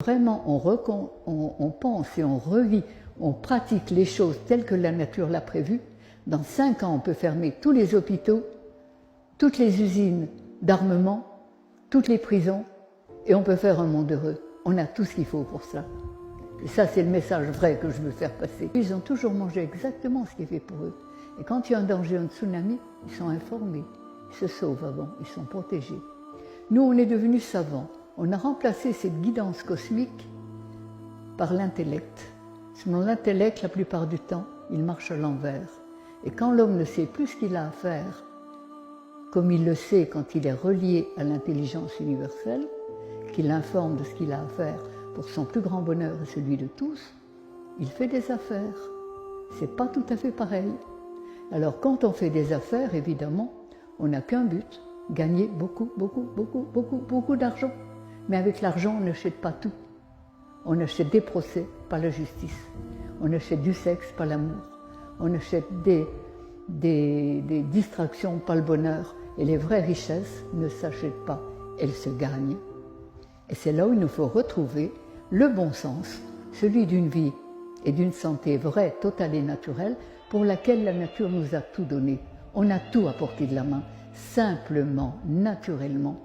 Vraiment, on pense et on revit, on pratique les choses telles que la nature l'a prévu. Dans 5 ans, on peut fermer tous les hôpitaux, toutes les usines d'armement, toutes les prisons, et on peut faire un monde heureux. On a tout ce qu'il faut pour ça. Et ça, c'est le message vrai que je veux faire passer. Ils ont toujours mangé exactement ce qui est fait pour eux. Et quand il y a un danger, un tsunami, ils sont informés. Ils se sauvent avant, ils sont protégés. Nous, on est devenus savants. On a remplacé cette guidance cosmique par l'intellect. Selon l'intellect, la plupart du temps, il marche à l'envers. Et quand l'homme ne sait plus ce qu'il a à faire, comme il le sait quand il est relié à l'intelligence universelle, qui l'informe de ce qu'il a à faire pour son plus grand bonheur et celui de tous, il fait des affaires. C'est pas tout à fait pareil. Alors quand on fait des affaires, évidemment, on n'a qu'un but, gagner beaucoup d'argent. Mais avec l'argent, on n'achète pas tout. On achète des procès, pas la justice. On achète du sexe, pas l'amour. On achète des distractions, pas le bonheur. Et les vraies richesses ne s'achètent pas, elles se gagnent. Et c'est là où il nous faut retrouver le bon sens, celui d'une vie et d'une santé vraie, totale et naturelle, pour laquelle la nature nous a tout donné. On a tout à portée de la main, simplement, naturellement.